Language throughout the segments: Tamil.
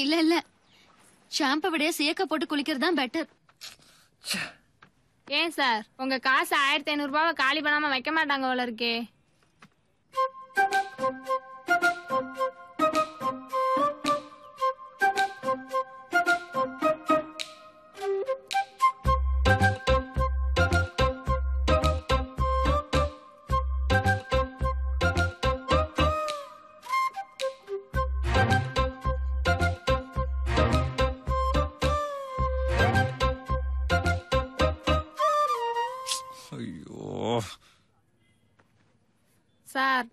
இல்ல இல்ல, ஷாம்பை விட சேக்க போட்டு குளிக்கிறது தான் பெட்டர். ஏன் சார், உங்க காசு 1500 ரூபாவை காலி பண்ணாம வைக்க மாட்டாங்க போல இருக்கே. சார்,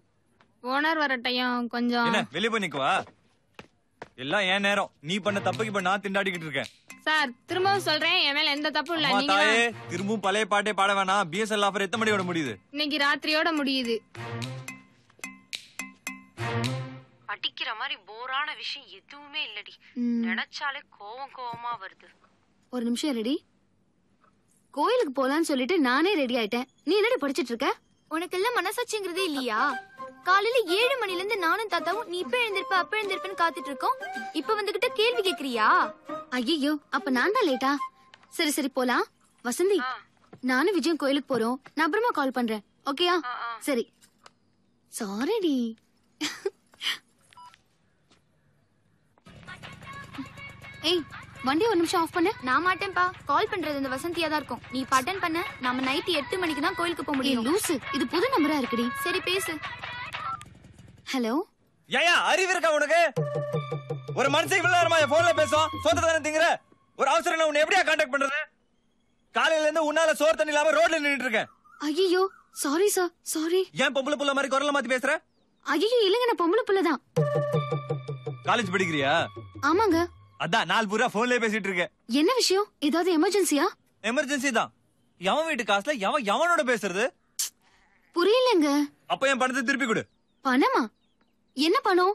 ஓனர் வரட்டையும் கொஞ்சம். என்ன வெளிய போய் நிக்குவா? எல்லாம் ஏன் நேரம். நீ பண்ண தப்புக்கு இப்ப நான் திண்டாடிக்கிட்டு இருக்கேன். சார், திரும்பவும் சொல்றேன், என் மேல எந்த தப்பும் இல்ல. நீங்க தாயே திரும்பவும் பழைய பாட்டே பாட வேணாம். பிஎஸ்எல் ஆஃபர் எத்தனை மணியோட முடியுது? இன்னைக்கு ராத்திரியோட முடியுது. படிக்கிற மாதிரி போரான விஷயம் எதுவுமே இல்லடி. நினைச்சாலே கோவமா வருது. ஒரு நிமிஷம் ரெடி. கோயிலுக்கு போலான்னு சொல்லிட்டு நானே ரெடி ஆயிட்டேன். நீ என்னடி படிச்சிட்டு இருக்க? உனக்கு எல்லாம் மனசாட்சிங்கிறதே இல்லையா? காலையில 7 மணில இருந்து நானும் தாத்தாவும் நீ இப்ப எழுந்திருப்ப அப்ப எழுந்திருப்பேன்னு காத்துட்டு இருக்கோம். இப்ப வந்துகிட்ட கேள்வி கேக்குறியா? ஐயோ, அப்ப நான் தான் லேட்டா? சரி சரி போலாம். வசந்தி, நானும் விஜயம் கோயிலுக்கு போறோம். நான் அப்புறமா கால் பண்றேன். ஓகேயா? சரி. சாரிடி. ஏய், வண்டி ஒரு நிமிஷம் ஆஃப் பண்ணு. நான் மாட்டேன்பா. கால் பண்றது இந்த வசந்தியா தான் இருக்கும். நீ பட்டன் பண்ண. நாம நைட் 8 மணிக்கு தான் கோயிலுக்கு போக முடியும். லூசு, இது புது நம்பரா இருக்குடி. சரி பேசு. ஹலோ. ஏயா அறிவு இருக்கா உனக்கு? ஒரு மனுஷன் இவ்வளவு நேரமா போன்ல பேசும். சோத்த தானே திங்கற. ஒரு அவசரம் உன்னை எப்படியா கான்டாக்ட் பண்றது? காலையில இருந்து உன்னால சோறு தண்ணி இல்லாம ரோட்ல நின்னுட்டு இருக்கேன். ஐயோ சாரி சார், சாரி. ஏன் பொம்பளை புள்ள மாதிரி குரல்ல மாத்தி பேசுற? ஐயோ இல்லங்க, நான் பொம்பளை புள்ள தான். காலேஜ் படிக்கிறியா? ஆமாங்க. அதான் நாள் பூரா போன்லயே பேசிட்டு இருக்கேன். என்ன விஷயம்? ஏதாவது எமர்ஜென்சியா? எமர்ஜென்சி தான். எவன் வீட்டு காசுல எவனோட பேசுறது? புரியலங்க. அப்ப என் பணத்தை திருப்பி கொடு. பணமா? என்ன பணம்?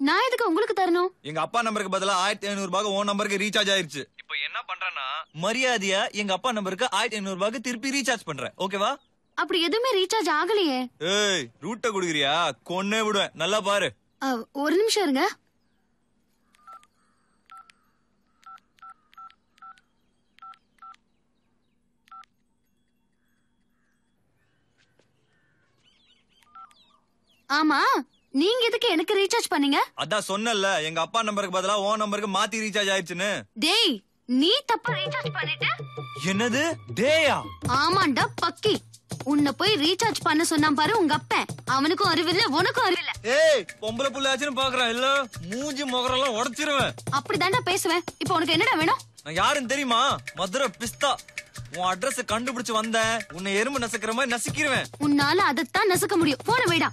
நான் எதுக்கு உங்களுக்கு தரணும்? எங்க அப்பா நம்பருக்கு பதிலா 1500 ரூபாய் உன் நம்பருக்கு ரீசார்ஜ் ஆயிருச்சு. இப்போ என்ன பண்றேன்னா மரியாதையா எங்க அப்பா நம்பருக்கு 1500 ரூபாய்க்கு திருப்பி ரீசார்ஜ் பண்றேன். ஓகேவா? அப்படி எதுவுமே ரீசார்ஜ் ஆகலையே. ஏய், ரூட்ட குடுக்குறியா? கொன்னே விடுவேன். நல்லா பாரு. ஒரு நிமிஷம் இருங்க. ஆமா, நீங்க எதுக்கு எனக்கு ரீசார்ஜ் பண்ணீங்க? அதான் சொன்னல, எங்க அப்பா நம்பருக்கு பதிலா உன் நம்பருக்கு மாத்தி ரீசார்ஜ் ஆயிருச்சுன்னு. டேய், நீ தப்பா ரீசார்ஜ் பண்ணிட்ட. என்னது டேயா? ஆமாண்டா பக்கி. உன்னை போய் ரீசார்ஜ் பண்ண சொன்னான் பாரு உங்க அப்பன். அவனுக்கும் அறிவில்ல, உனக்கும் அறிவில்ல. ஏய், பொம்பளை புள்ளாச்சுன்னு பாக்குறேன் இல்ல? மூஞ்சி முகரெல்லாம் உடைச்சிருவேன். அப்படிதான்டா பேசுவேன். இப்போ உனக்கு என்னடா வேணும்? நான் யாருன்னு தெரியுமா? மதுரை பிஸ்தா. உன் அட்ரஸ் கண்டுபிடிச்சு வந்தேன். உன்னை எறும்பு நசுக்கிற மாதிரி நசுக்கிடுவேன். உன்னால அதத்தான் நசுக்க முடியும். போன வைடா.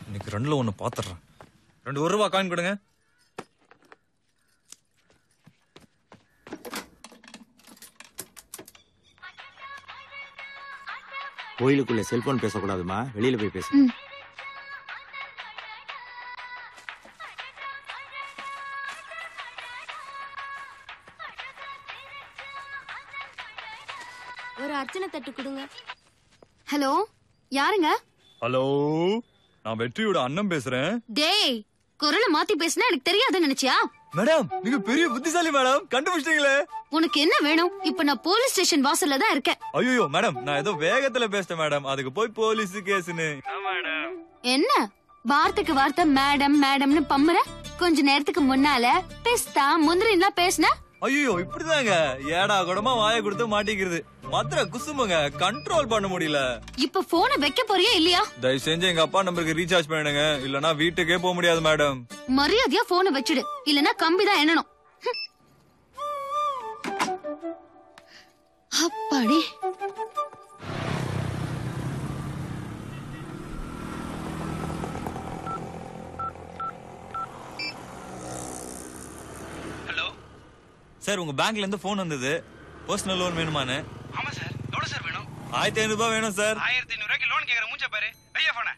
இன்னைக்கு 2ல 1 பாத்துறேன். 2 1 ரூபாய் காயின் கொடுங்க. கோயிலுக்குள்ள செல்போன் பேசக்கூடாதுமா, வெளியில போய் பேசு. ஒரு அர்ச்சனை தட்டு கொடுங்க. ஹலோ, யாருங்க? ஹலோ, நான் வெற்றியோட அண்ணன் பேசுறேன். டேய், குரலை மாத்தி பேசினா எனக்கு தெரியாதுன்னு நினைச்சியா? மேடம், நீங்க பெரிய புத்திசாலி மேடம். கண்டுபிடிச்சிட்டீங்களே. உனக்கு என்ன வேணும்? இப்ப நான் போலீஸ் ஸ்டேஷன் வாசல்ல தான் இருக்கேன். ஐயோ மேடம், நான் ஏதோ வேகத்துல பேசிட்டேன் மேடம். அதுக்கு போய் போலீஸ் கேஸ்னு. என்ன வார்த்தைக்கு வார்த்தை மேடம் மேடம்னு பம்புற? கொஞ்ச நேரத்துக்கு முன்னால பிஸ்தா முந்திரிலாம் பேசின. ஐயோ இப்படிதாங்க ஏடா கூடமா வாயை கொடுத்து மாட்டிக்கிறது. மதுரை குசுமுங்க, கண்ட்ரோல் பண்ண முடியல. இப்ப போனை வைக்க போறியா இல்லையா? தயவு செஞ்சு எங்க அப்பா நம்பருக்கு ரீசார்ஜ் பண்ணிடுங்க, இல்லனா வீட்டுக்கே போக முடியாது மேடம். மரியாதையா போனை வச்சிடு, இல்லனா கம்பிதான் எண்ணணும். அப்பாடி. ஹலோ சார், உங்க பேங்க்ல இருந்து போன் வந்தது. பர்சனல் லோன் வேணுமான்னு. ஆமா சார். எவ்வளவு சார் வேணும்? 1500 ரூபாய் வேணும் சார். 1500 ரூபாய்க்கு லோன் கேக்குற மூஞ்ச பாரு. ஐயா போன.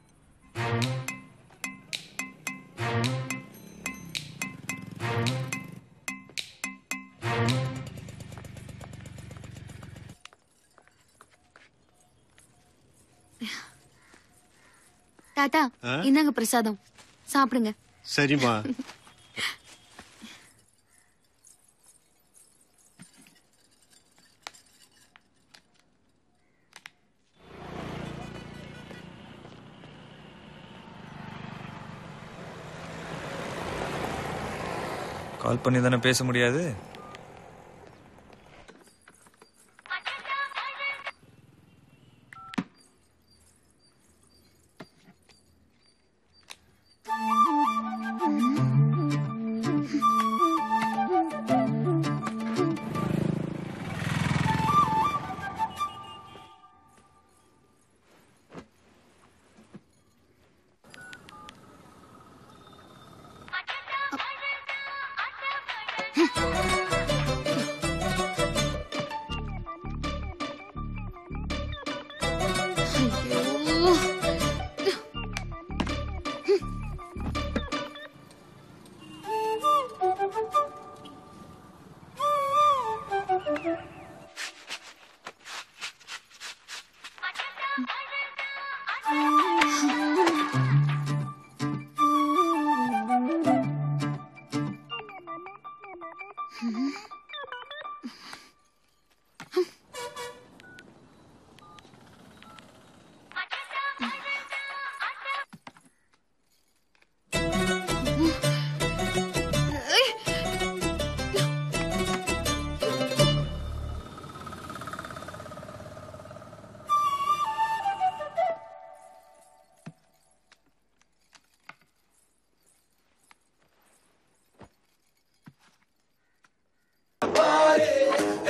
தாத்தா இந்தாங்க பிரசாதம் சாப்பிடுங்க. சரிம்மா. கால் பண்ணி தானே பேச முடியாது.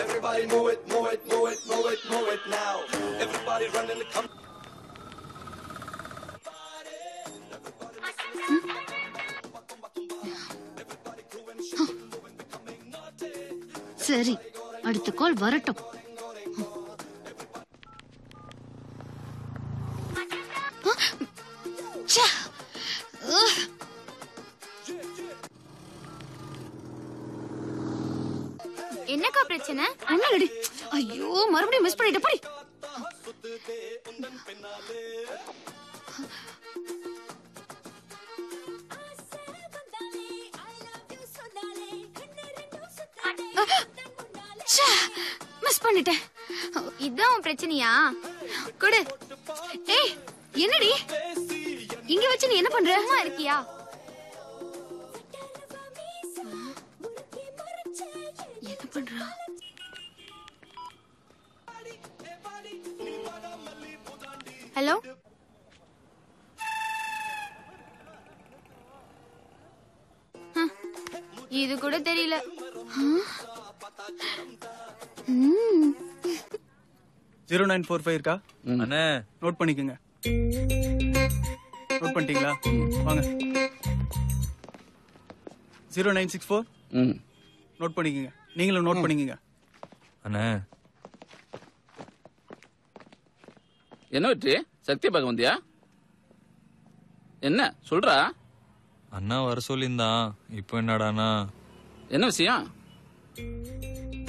Everybody move it, move it, move it, move it, move it now. Everybody running the come. சரி, அடுத்த கால் வரட்டும். என்னக்கா பிரச்சனை? ஒண்ணுலடி. ஐயோ மறுபடியும் மிஸ் பண்ணிட்ட போடி. மிஸ் பண்ணிட்டேன். இதான் உன் பிரச்சனையா? கொடு. ஏய் என்னடி இங்க வச்சு நீ என்ன பண்ற? சும்மா இருக்கியா? என்ன பண்றா? ஹலோ, இது கூட தெரியல. 0945 இருக்கா? அண்ணே நோட் பண்ணிக்கங்க. நோட் பண்ணிட்டீங்களா? வாங்க. 0964 நோட் பண்ணிக்கங்க. நீங்களும் நோட் பண்ணிக்கங்க. அண்ணே என்ன வெற்றி சக்தி பார்க்க வந்தியா? என்ன சொல்றா? அண்ணா வர சொல்லியிருந்தான். இப்போ என்னடானா? என்ன விஷயம்?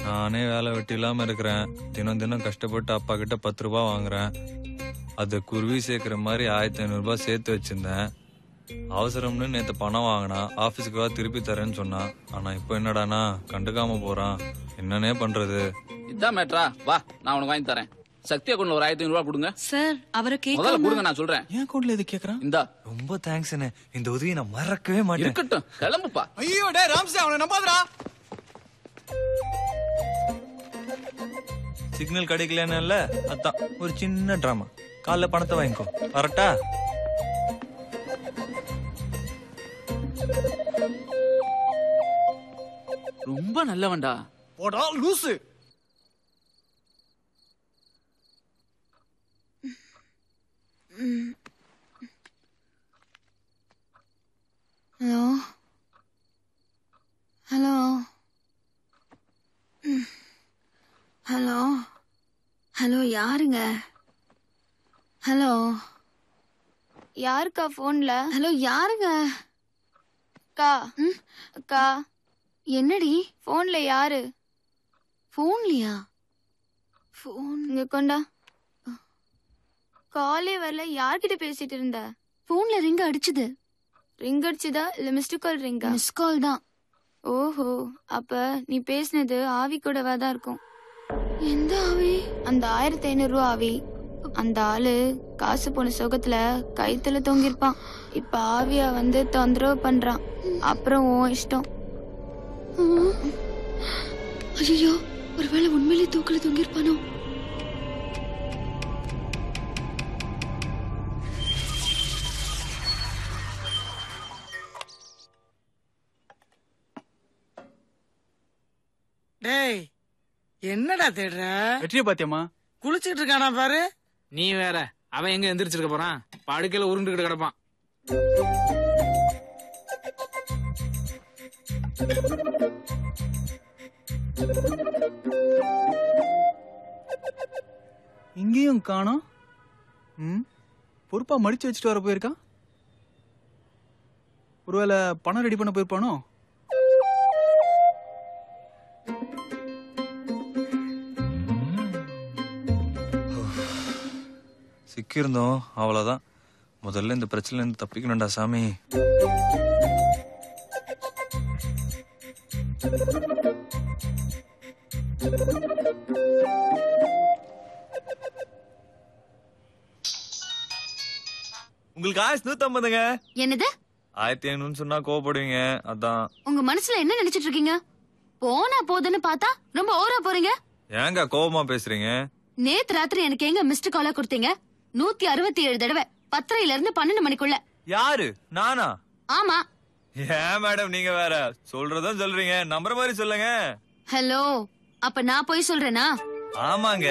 நானே வேலை வெட்டி இல்லாம இருக்கிறேன். தினம் தினம் கஷ்டப்பட்டு அப்பா கிட்ட 10 ரூபாய் வாங்குறேன். அது குருவி சேர்க்கிற மாதிரி 1500 ரூபாய் சேர்த்து வச்சிருந்தேன். அவசரம்னு நேத்து பணம் வாங்கினா ஆபீஸுக்கு திருப்பி தரேன்னு சொன்னான். ஆனா இப்போ என்னடானா கண்டுக்காம போறான். என்னன்னே பண்றது? இதான் மேட்ரா, வா நான் உனக்கு வாங்கி தரேன். சக்தி அக்கௌண்ட்ல ஒரு 1500 ரூபாய் கொடுங்க சார். அவரை முதல்ல கொடுங்க, நான் சொல்றேன். ஏன் அக்கௌண்ட்ல எது கேக்குறான்? இந்தா. ரொம்ப தேங்க்ஸ் அண்ணே. இந்த உதவியை நான் மறக்கவே மாட்டேன். இருக்கட்டும், கிளம்புப்பா. ஐயோ டேய் ராம்சே, அவனை நம்பாதடா. சிக்னல் கிடைக்கலன்னு அதான் ஒரு சின்ன டிராமா. காலைல பணத்தை வாங்கிக்கோ. வரட்டா? ரொம்ப நல்லவன்டா. போடா லூசு. ஹலோ ஹலோ ஹலோ ஹலோ யாருங்க? ஹலோ யாருக்கா போன்ல? ஹலோ யாருங்க? அக்கா, அக்கா என்னடி? போன்ல யாரு? போன்லயா? போன் இங்க கொண்டா. காலே வரல, யார்கிட்ட பேசிட்டு இருந்த? போன்ல ரிங் அடிச்சுது. ரிங் அடிச்சுதா இல்ல மிஸ்டு கால் ரிங்கா? மிஸ் கால் தான். ஓஹோ, அப்ப நீ பேசினது ஆவி கூடவா தான் இருக்கும். எந்த ஆவி? அந்த 1500 ரூபா ஆவி. அந்த ஆளு காசு போன சுகத்துல கைத்துல தொங்கிருப்பான். இப்ப ஆவியா வந்து தொந்தரவு பண்றான். அப்புறம் உன் இஷ்டம். ஐயோ, ஒருவேளை உண்மையிலே தூக்கில தொங்கிருப்பானோ? டேய், என்னடா தேடுற? வெற்றியை பாத்தியம்மா? குளிச்சுட்டு இருக்கானா பாரு. நீ வேற, அவன் எங்க எந்திரிச்சிருக்க போறான்? படுக்கையில உருண்டுகிட்டு கிடப்பான். இங்கேயும் காணோம். பொறுப்பா மடிச்சு வச்சுட்டு வர போயிருக்கான். ஒருவேளை பணம் ரெடி பண்ண போயிருப்பானோ? சிக்கியிருந்தோம், அவ்வளவுதான். முதல்ல இந்த பிரச்சனைல இருந்து தப்பிக்கணும்டா சாமி. உங்களுக்கு 1150ங்க. என்னது? 1500 சொன்னா கோவப்படுவீங்க, அதான். உங்க மனசுல என்ன நினைச்சிட்டு இருக்கீங்க? போனா போதுன்னு பார்த்தா ரொம்ப ஓவரா போறீங்க. ஏங்க கோவமா பேசுறீங்க? நேத்து ராத்திரி எனக்கு எங்க மிஸ்டு காலா கொடுத்தீங்க? 167 தடவை 10:30 இருந்து 12 மணிக்குள்ள. யாரு? நானா? ஆமா. ஏன் மேடம் நீங்க வேற சொல்றதும் சொல்றீங்க, நம்புற மாதிரி சொல்லுங்க. ஹலோ, அப்ப நான் போய் சொல்றேனா? ஆமாங்க,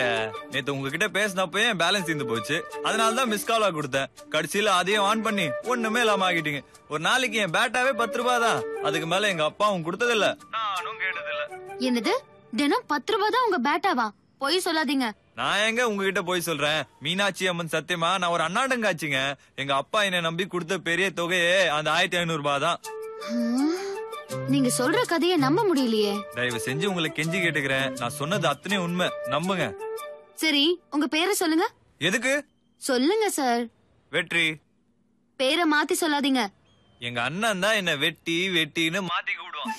நேத்து உங்ககிட்ட பேசினப்ப என் பேலன்ஸ் தீர்ந்து போச்சு. அதனாலதான் மிஸ் காலா கொடுத்தேன். கடைசியில அதையும் ஆன் பண்ணி ஒண்ணுமே இல்லாம ஆகிட்டீங்க. ஒரு நாளைக்கு என் பேட்டாவே 10 ரூபாய் தான். அதுக்கு மேல எங்க அப்பாவும் கொடுத்ததில்ல, நானும் கேட்டதில்ல. என்னது? தினம் 10 ரூபாய் தான் உங்க பேட்டாவா? பொய் சொல்லாதீங்க. நான் எங்க உங்ககிட்ட போய் சொல்றேன்? மீனாட்சி அம்மன் சத்தியமா நான் ஒரு அண்ணாடங்காச்சுங்க. எங்க அப்பா என்னை நம்பி கொடுத்த பெரிய தொகையே அந்த 1500 ரூபாய் தான். நீங்க சொல்ற கதையை நம்ப முடியலையே. தயவு செஞ்சு உங்களை கெஞ்சி கேட்டுக்கிறேன், நான் சொன்னது அத்தனை உண்மை, நம்புங்க. சரி, உங்க பேரை சொல்லுங்க. எதுக்கு? சொல்லுங்க சார். வெற்றி. பேரை மாத்தி சொல்லாதீங்க. எங்க அண்ணன் தான் என்ன வெட்டி வெட்டின்னு மாத்தி கூடுவான்.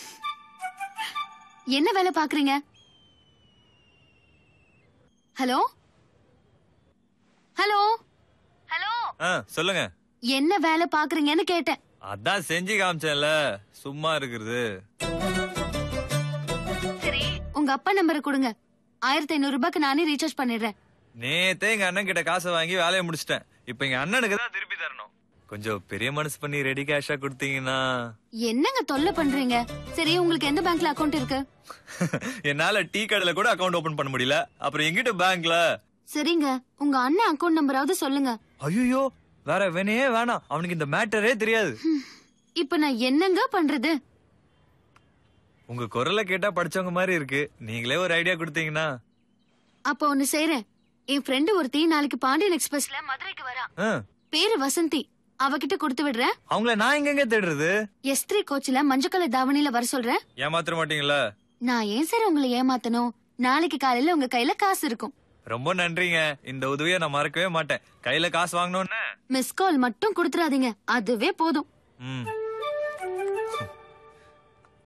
என்ன வேலை பாக்குறீங்க? ஹலோ ஹலோ ஹலோ, சொல்லுங்க. என்ன வேலை பாக்குறீங்கன்னு கேட்டேன். அதான் செஞ்சு காமிச்சேன்ல, சும்மா இருக்கிறது. சரி, உங்க அப்பா நம்பரை கொடுங்க. 1500 ரூபாய்க்கு நானே ரீசார்ஜ் பண்ணிடுறேன். நேத்தே எங்க அண்ணன் கிட்ட காசை வாங்கி வேலையை முடிச்சிட்டேன். இப்ப எங்க அண்ணனுக்கு தான் திருப்பி தரணும். கொஞ்சம் பெரிய மனசு பண்ணி ரெடி கேஷா கொடுத்தீங்கன்னா. என்னங்க தொல்லை பண்றீங்க? சரி, உங்களுக்கு எந்த பேங்க்ல அக்கவுண்ட் இருக்கு? என்னால டீ கடையில கூட அக்கவுண்ட் ஓபன் பண்ண முடியல, அப்புறம் எங்கிட்ட பேங்க்ல? சரிங்க, உங்க அண்ணன் அக்கவுண்ட் நம்பராவது சொல்லுங்க. ஐயோ, வேற வேணையே வேணாம், அவனுக்கு இந்த மேட்டரே தெரியாது. இப்ப நான் என்னங்க பண்றது? உங்க குரலை கேட்டா படிச்சவங்க மாதிரி இருக்கு, நீங்களே ஒரு ஐடியா கொடுத்தீங்கன்னா. அப்ப ஒண்ணு செய்றேன். என் ஃப்ரெண்டு ஒருத்தி நாளைக்கு பாண்டியன் எக்ஸ்பிரஸ்ல மதுரைக்கு வரா. பேரு வசந்தி. அவகிட்ட கொடுத்து விடுறேன். அவங்கள நான் எங்க தேடுறது? S3 கோச்ல மஞ்சள் கலர் தாவணியில வர சொல்றேன். ஏமாத்திர மாட்டீங்களா? நான் ஏன் சார் உங்களை ஏமாத்தணும்? நாளைக்கு காலையில உங்க கையில காசு இருக்கும். ரொம்ப நன்றிங்க, இந்த உதவியை நான் மறக்கவே மாட்டேன். கையில காசு வாங்கணும்னு மிஸ் கால் மட்டும் கொடுத்துறாதீங்க, அதுவே போதும்.